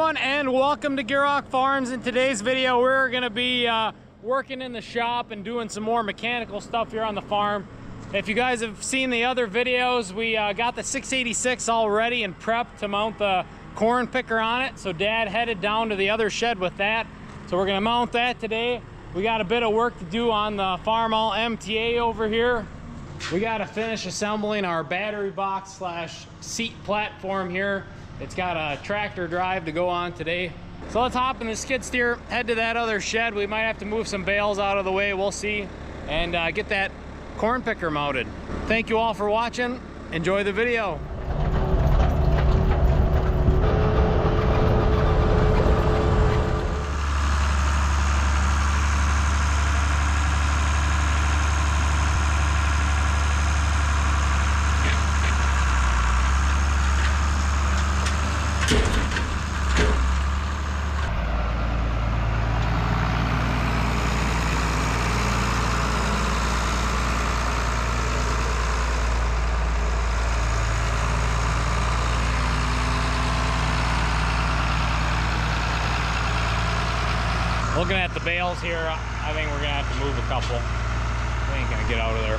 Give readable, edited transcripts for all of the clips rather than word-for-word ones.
everyone, and welcome to Gierok Farms. In today's video, we're going to be working in the shop and doing some more mechanical stuff here on the farm. If you guys have seen the other videos, we got the 686 all ready and prepped to mount the corn picker on it. So Dad headed down to the other shed with that. So we're going to mount that today. We got a bit of work to do on the Farmall M-Ta over here. We got to finish assembling our battery box slash seat platform here. It's got a tractor drive to go on today. So let's hop in the skid steer, head to that other shed. We might have to move some bales out of the way, we'll see, and get that corn picker mounted. Thank you all for watching. Enjoy the video. Looking at the bales here, I think we're gonna have to move a couple. We ain't gonna get out of there.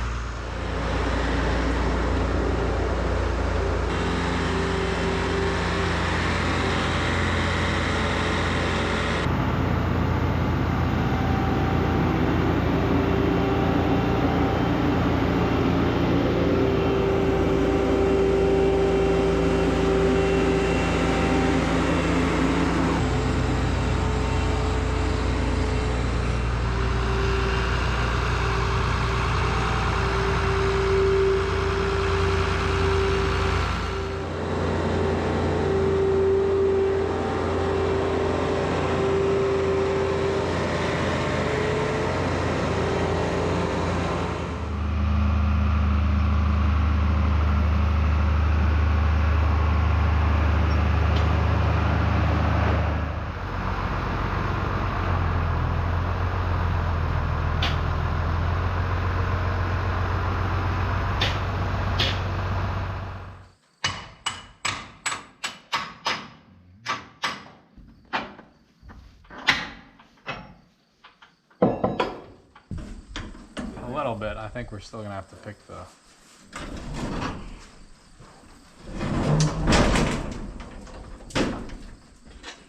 A little bit. I think we're still gonna have to pick the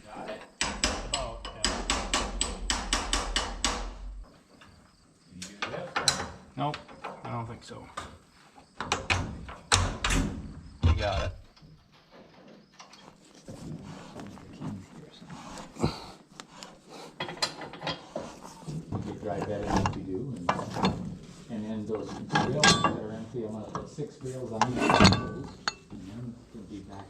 got it? About, yeah. Can you do this? Nope, I don't think so. You got it. Drive that in if you do, and then those bales that are empty, I'm going to put 6 bales on each of those, and then we'll be back.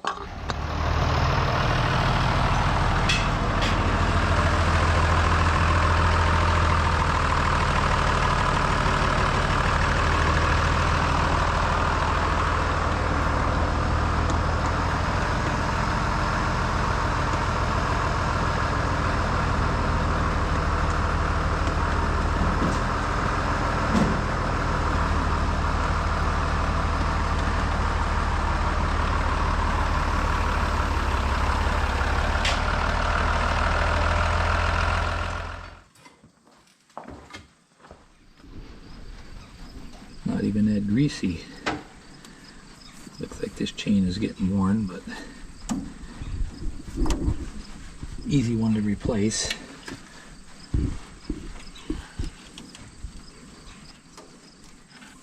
Not even that greasy. Looks like this chain is getting worn, but easy one to replace.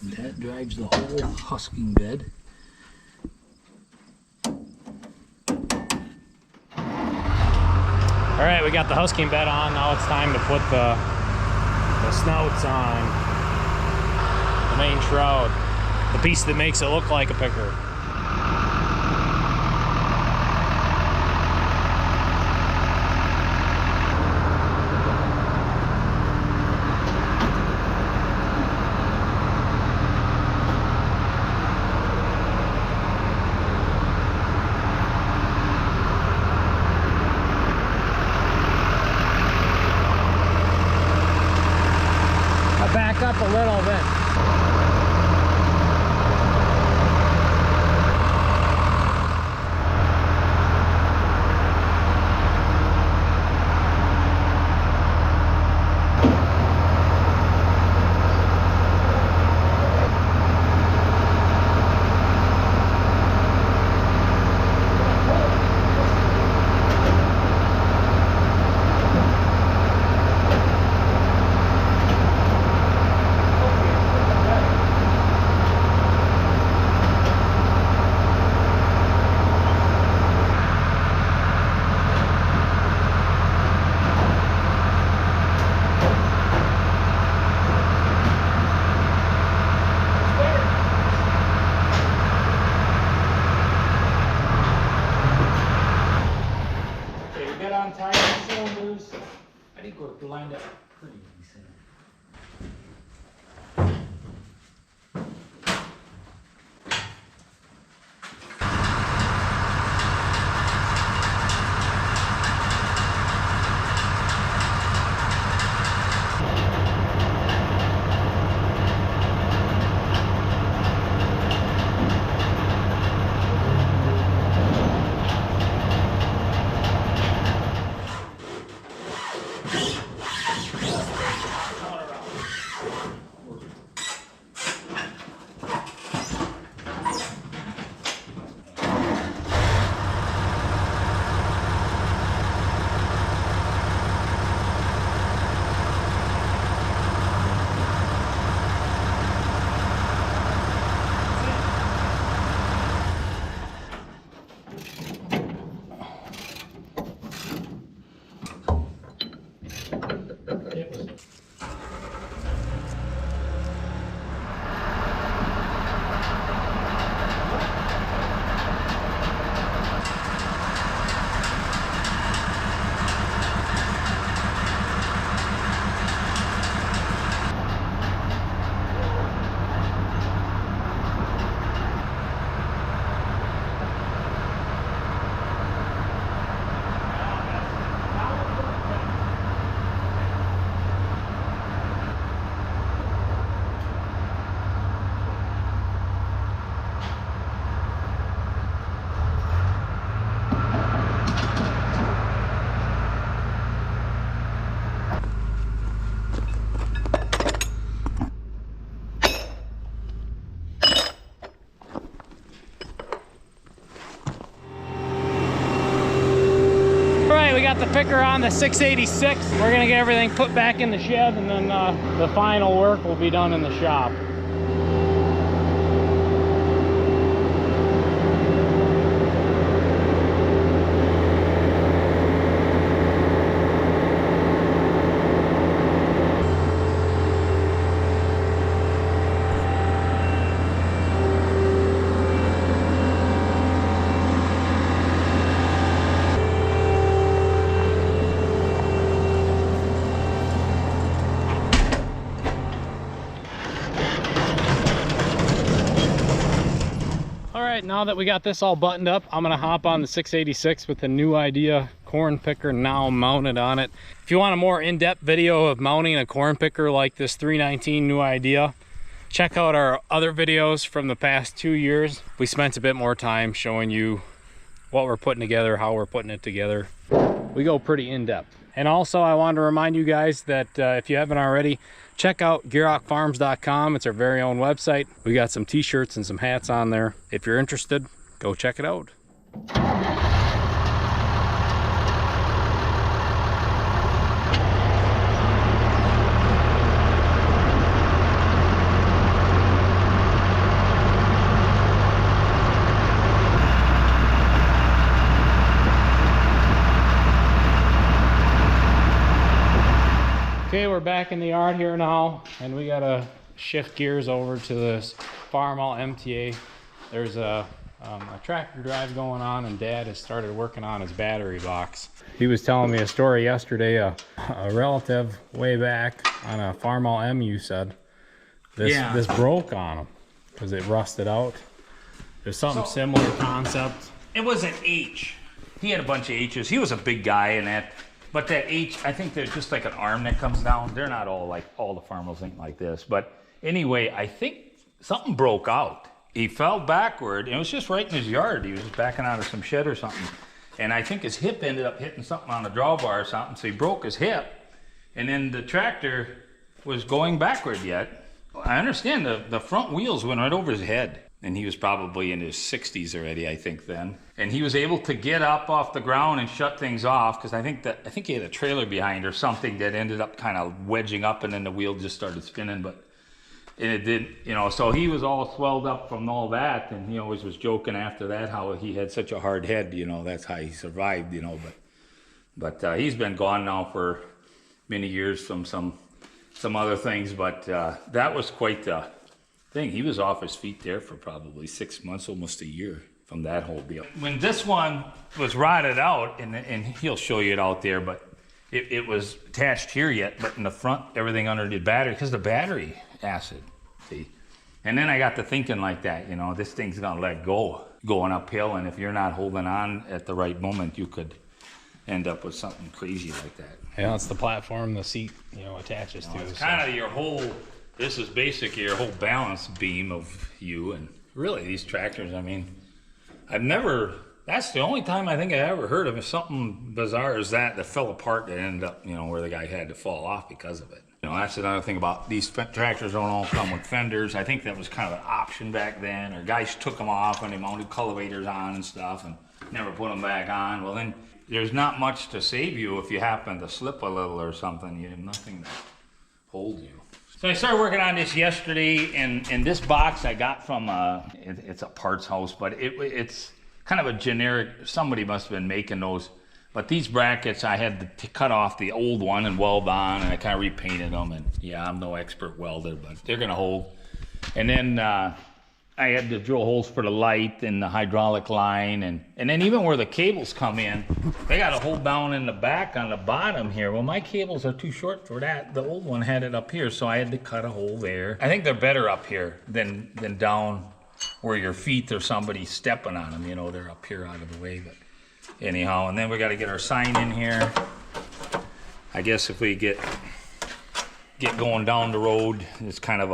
That drives the whole husking bed. All right, we got the husking bed on. Now it's time to put the snouts on. The main shroud, the piece that makes it look like a picker. I back up a little bit. lined up pretty decent. We got the picker on the 686. We're gonna get everything put back in the shed, and then the final work will be done in the shop. Now that we got this all buttoned up, I'm gonna hop on the 686 with the new idea corn picker now mounted on it. If you want a more in-depth video of mounting a corn picker like this 319 new idea, check out our other videos from the past 2 years. We spent a bit more time showing you what we're putting together, how we're putting it together. We go pretty in-depth. And also I wanted to remind you guys that if you haven't already, check out GierokFarms.com. It's our very own website. We got some t-shirts and some hats on there. If you're interested, go check it out. Okay, we're back in the yard here now, and we gotta shift gears over to this Farmall M-Ta. There's a tractor drive going on, and Dad has started working on his battery box. He was telling me a story yesterday, a relative way back on a Farmall M, you said, this broke on him because it rusted out. There's something similar concept. It was an H. He had a bunch of H's. He was a big guy in that. But that H, I think there's just like an arm that comes down. They're not all like, all the Farmalls ain't like this. But anyway, I think something broke out. He fell backward, and it was just right in his yard. He was just backing out of some shed or something. And I think his hip ended up hitting something on the drawbar or something, so he broke his hip. And then the tractor was going backward yet. I understand the front wheels went right over his head. And he was probably in his 60s already, I think, then. And he was able to get up off the ground and shut things off, because I think he had a trailer behind or something that ended up kind of wedging up, and then the wheel just started spinning. But it did, you know, so he was all swelled up from all that, and he always was joking after that how he had such a hard head, you know, that's how he survived, you know. But he's been gone now for many years from some other things, but that was quite the thing. He was off his feet there for probably 6 months, almost a year from that whole deal. When this one was rotted out, and he'll show you it out there, but it was attached here yet, but in the front, everything under the battery, because the battery acid, see. And then I got to thinking like that, you know, this thing's gonna let go going uphill, and if you're not holding on at the right moment, you could end up with something crazy like that. Yeah, it's the platform the seat, you know, attaches to. It's kind of your whole, this is basically your whole balance beam of you, and really these tractors, I mean, that's the only time I think I ever heard of something bizarre as that fell apart that ended up, you know, where the guy had to fall off because of it. You know, that's another thing about these tractors don't all come with fenders. I think that was kind of an option back then, or guys took them off when they mounted cultivators on and stuff and never put them back on. Well, then there's not much to save you if you happen to slip a little or something. You have nothing to hold you. So I started working on this yesterday, and this box I got from, it's a parts house, but it's kind of a generic, somebody must have been making those. But these brackets, I had to cut off the old one and weld on, and I kind of repainted them. And yeah, I'm no expert welder, but they're gonna hold. And then I had to drill holes for the light and the hydraulic line, and then even where the cables come in, they got a hole down in the back on the bottom here. Well, my cables are too short for that. The old one had it up here, so I had to cut a hole there. I think they're better up here than down where your feet or somebody stepping on them. You know, they're up here out of the way, but anyhow. And then we got to get our sign in here. I guess if we get going down the road, it's kind of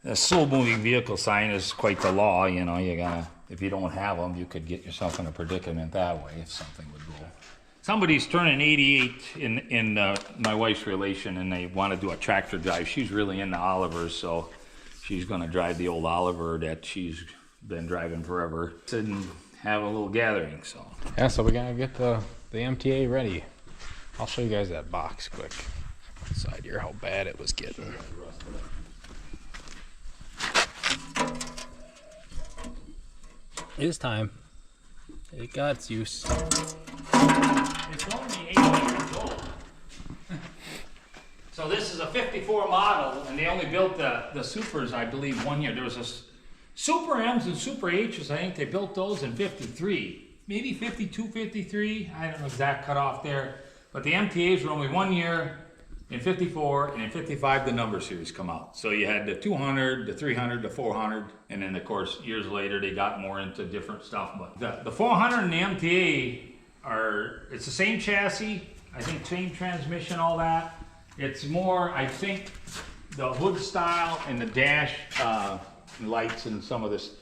a slow-moving vehicle sign is quite the law. You know, you gotta, if you don't have them, you could get yourself in a predicament that way if something would go. Somebody's turning 88 in my wife's relation, and they want to do a tractor drive. She's really into Olivers, so she's going to drive the old Oliver that she's been driving forever. And have a little gathering, so. Yeah, so we gotta get the M-Ta ready. I'll show you guys that box quick. Inside here, how bad it was getting. It is time. It got its use. It's only 8 years old. So this is a 54 model, and they only built the Supers, I believe, 1 year. There was a Super M's and Super H's, I think they built those in 53. Maybe 52, 53, I don't know exact cutoff there. But the M-Ta's were only 1 year in 54, and in 55 the number series come out. So you had the 200, the 300, the 400, and then of course years later they got more into different stuff. But the 400 and the M-Ta it's the same chassis, I think same transmission, all that. It's more, I think, the hood style and the dash lights and some of this,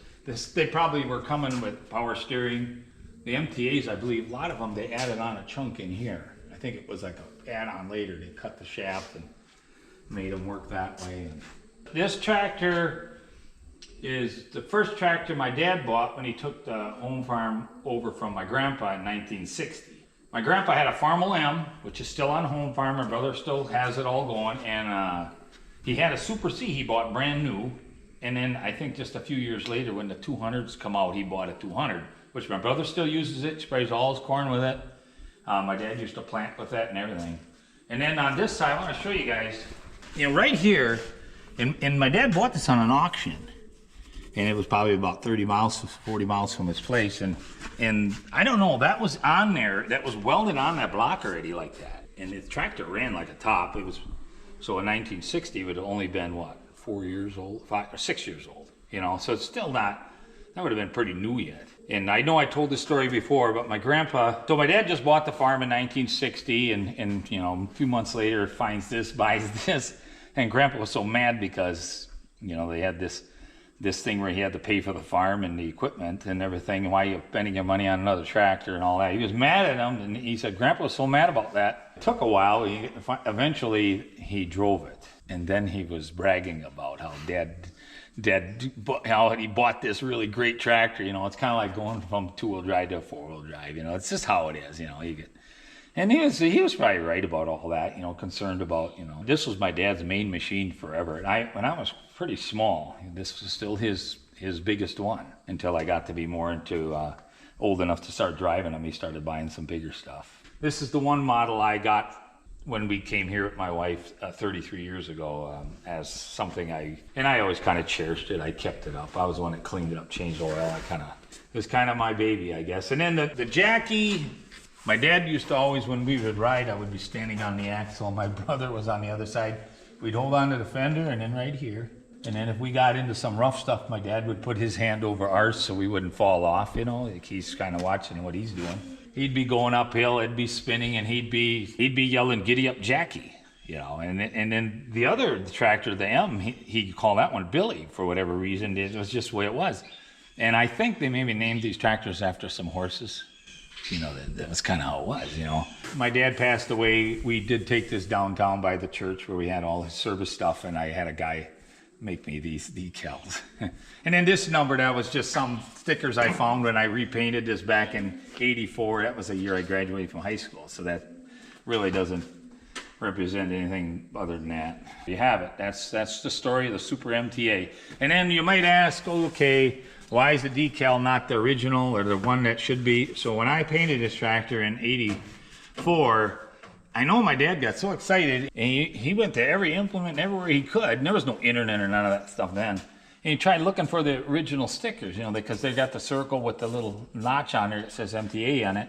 they probably were coming with power steering. The M-Ta's, I believe, a lot of them, they added on a chunk in here. I think it was like an add-on later. They cut the shaft and made them work that way. And this tractor is the first tractor my dad bought when he took the home farm over from my grandpa in 1960. My grandpa had a Farmall M, which is still on home farm. My brother still has it all going. And he had a Super C he bought brand new. And then I think just a few years later when the 200s come out, he bought a 200, which my brother still uses it, sprays all his corn with it. My dad used to plant with that and everything. And then on this side, I want to show you guys, you know, right here, and my dad bought this on an auction. And it was probably about 30 miles, 40 miles from his place. And I don't know, that was on there, that was welded on that block already like that. And the tractor ran like a top. It was, so in 1960, it would have only been what? 4 years old, 5 or 6 years old, you know, so it's still not, that would have been pretty new yet. And I know I told this story before, but my dad just bought the farm in 1960, and you know, a few months later finds this, buys this, and grandpa was so mad because, you know, they had this thing where he had to pay for the farm and the equipment and everything, and why you spending your money on another tractor and all that. He was mad at him, and he said grandpa was so mad about that. It took a while, eventually he drove it. And then he was bragging about how how he bought this really great tractor. You know, it's kind of like going from 2-wheel drive to 4-wheel drive. You know, it's just how it is. You know, and he was probably right about all that. You know, concerned about, you know, this was my dad's main machine forever. And when I was pretty small, this was still his biggest one until I got to be more into old enough to start driving them. He started buying some bigger stuff. This is the one model I got when we came here with my wife 33 years ago, as something I always kind of cherished it. I kept it up. I was the one that cleaned it up, changed oil. It was kind of my baby, I guess. And then the Jackie My dad used to always, when we would ride, I would be standing on the axle. My brother was on the other side. We'd hold on to the fender and then right here. And then if we got into some rough stuff, my dad would put his hand over ours so we wouldn't fall off, you know, like he's kind of watching what he's doing. He'd be going uphill, it'd be spinning, and he'd be yelling, "Giddy up, Jackie," you know. And then the other tractor, the M, he'd call that one Billy for whatever reason. It was just the way it was. And I think they maybe named these tractors after some horses. You know, that was kind of how it was, you know. My dad passed away. We did take this downtown by the church where we had all his service stuff, and I had a guy make me these decals. And then this number, that was just some stickers I found when I repainted this back in '84. That was the year I graduated from high school, so that really doesn't represent anything other than that. You have it. That's the story of the Super M-Ta. And then you might ask, okay, why is the decal not the original or the one that should be? So when I painted this tractor in '84, I know my dad got so excited, and he went to every implement everywhere he could. And there was no internet or none of that stuff then. And he tried looking for the original stickers, you know, because they got the circle with the little notch on there that says MTA on it,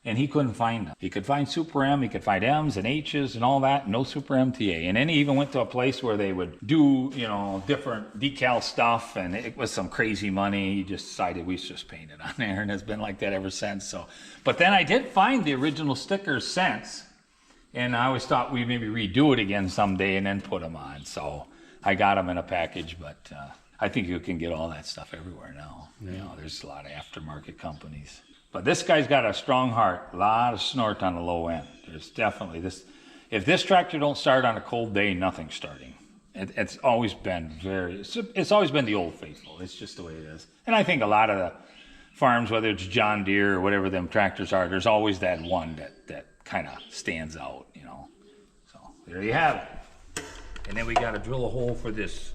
and he couldn't find them. He could find Super M, he could find M's and H's and all that, no Super M-Ta. And then he even went to a place where they would do, you know, different decal stuff, and it was some crazy money. He just decided we should just paint it on there, and it's been like that ever since. So, but then I did find the original stickers since. And I always thought we'd maybe redo it again someday and then put them on. So I got them in a package, but I think you can get all that stuff everywhere now. Yeah. You know, there's a lot of aftermarket companies. But this guy's got a strong heart, a lot of snort on the low end. There's definitely this. If this tractor don't start on a cold day, nothing's starting. It's always been it's always been the old faithful. It's just the way it is. And I think a lot of the farms, whether it's John Deere or whatever them tractors are, there's always that one that kind of stands out, you know. So there you have it. And then we got to drill a hole for this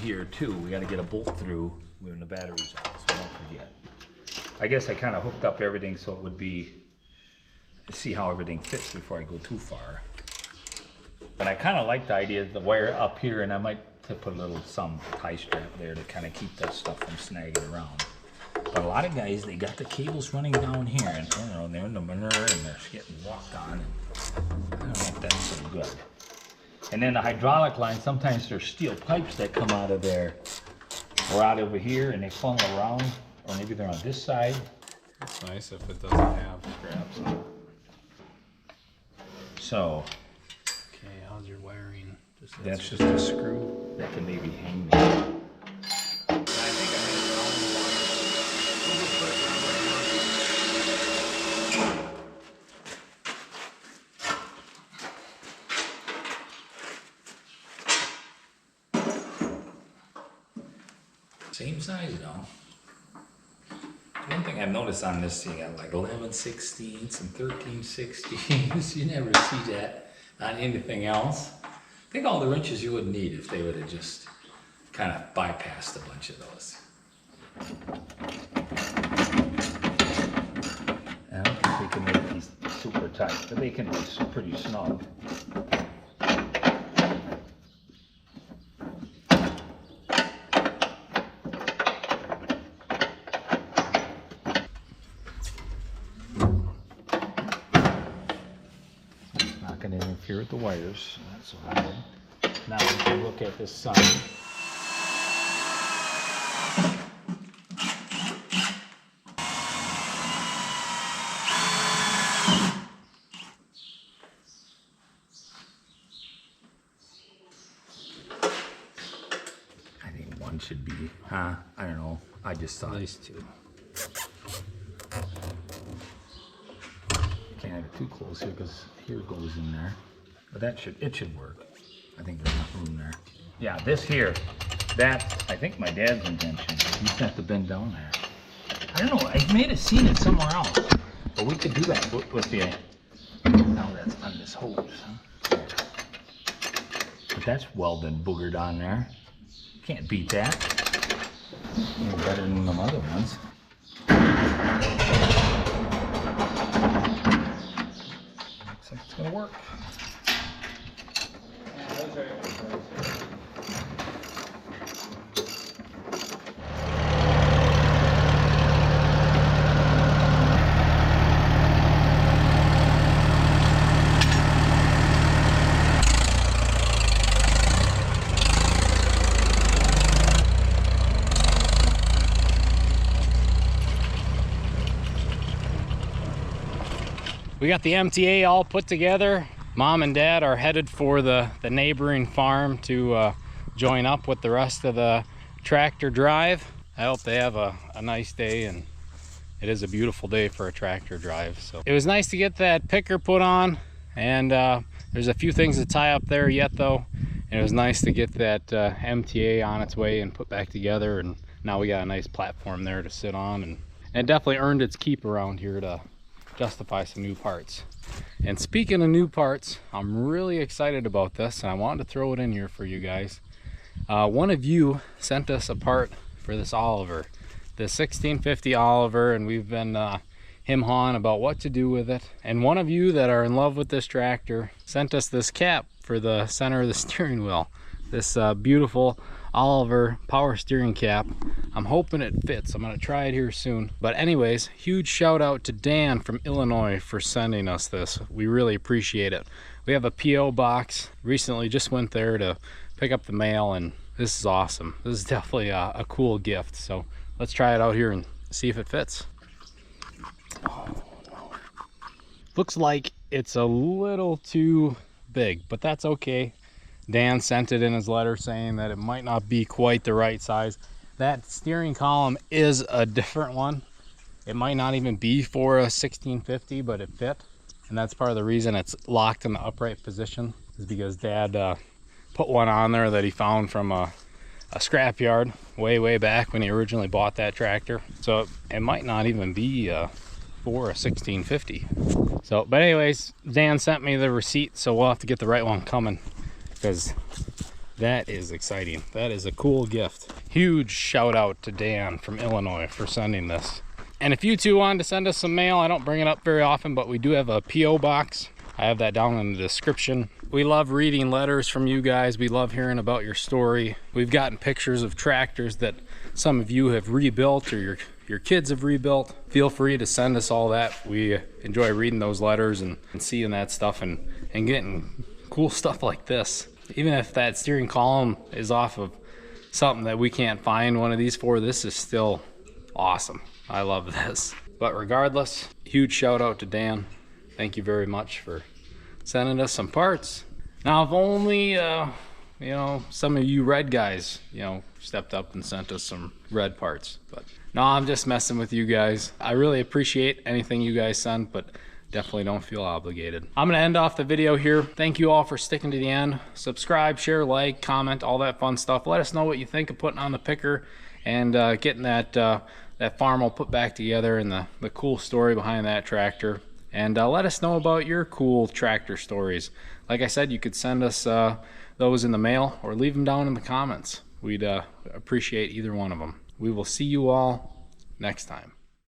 here too. We got to get a bolt through when the battery's on, so don't forget. I guess I kind of hooked up everything so it would be, see how everything fits before I go too far. But I kind of like the idea of the wire up here, and I might put a little some tie strap there to kind of keep that stuff from snagging around. But a lot of guys, they got the cables running down here, and you know, they're in the manure and they're getting walked on. And I don't know if that's so good. And then the hydraulic line, sometimes there's steel pipes that come out of there or out over here, and they funnel around, or maybe they're on this side. It's nice if it doesn't have scraps on it. So, okay, how's your wiring? That's just a screw that can maybe hang there. Same size though. One thing I've noticed on this, you got like 11/16 and 13/16. You never see that on anything else. Think all the wrenches you would need if they would have just kind of bypassed a bunch of those. I don't think they can make these super tight, but they can be pretty snug. Interfere with the wires, so that's all good. Now we can look at this side. I think one should be, I don't know. I just thought. At least two. Can't have it too close here because here goes in there, but it should work. I think there's enough room there. Yeah, this here, that I think my dad's invention. He's have to bend down there. I don't know. I may have seen it somewhere else, but we could do that with the. Now that's on this hose. Huh? But that's welded and boogered on there. Can't beat that. You're better than them other ones. It's gonna work. We got the MTA all put together. Mom and Dad are headed for the neighboring farm to join up with the rest of the tractor drive. I hope they have a nice day, and it is a beautiful day for a tractor drive. So it was nice to get that picker put on, and there's a few things to tie up there yet though, and it was nice to get that MTA on its way and put back together, and now we got a nice platform there to sit on, and it definitely earned its keep around here to justify some new parts. And speaking of new parts, I'm really excited about this, and I wanted to throw it in here for you guys. One of you sent us a part for this Oliver, the 1650 Oliver, and we've been him-hawing about what to do with it. And one of you that are in love with this tractor sent us this cap for the center of the steering wheel, this beautiful Oliver power steering cap. I'm hoping it fits. I'm gonna try it here soon. But anyways, huge shout out to Dan from Illinois for sending us this. We really appreciate it. We have a PO box. Recently just went there to pick up the mail, and this is awesome. This is definitely a cool gift. So let's try it out here and see if it fits. Oh, no. Looks like it's a little too big, but that's okay. Dan sent it in his letter saying that it might not be quite the right size. That steering column is a different one. It might not even be for a 1650, but it fit. And that's part of the reason it's locked in the upright position, is because Dad put one on there that he found from a scrapyard way back when he originally bought that tractor. So it might not even be for a 1650. So, but anyways, Dan sent me the receipt, so we'll have to get the right one coming, because that is exciting. That is a cool gift. Huge shout out to Dan from Illinois for sending this. And if you two wanted to send us some mail, I don't bring it up very often, but we do have a PO box. I have that down in the description. We love reading letters from you guys. We love hearing about your story. We've gotten pictures of tractors that some of you have rebuilt, or your kids have rebuilt. Feel free to send us all that. We enjoy reading those letters and seeing that stuff, and getting cool stuff like this. Even if that steering column is off of something that we can't find one of these for, this is still awesome. I love this. But regardless, huge shout out to Dan. Thank you very much for sending us some parts. Now, if only you know, some of you red guys, you know, stepped up and sent us some red parts. But no, I'm just messing with you guys. I really appreciate anything you guys send, but definitely don't feel obligated. I'm gonna end off the video here. Thank you all for sticking to the end. Subscribe, share, like, comment, all that fun stuff. Let us know what you think of putting on the picker and getting that Farmall put back together, and the cool story behind that tractor. And let us know about your cool tractor stories. Like I said, you could send us those in the mail or leave them down in the comments. We'd appreciate either one of them. We will see you all next time.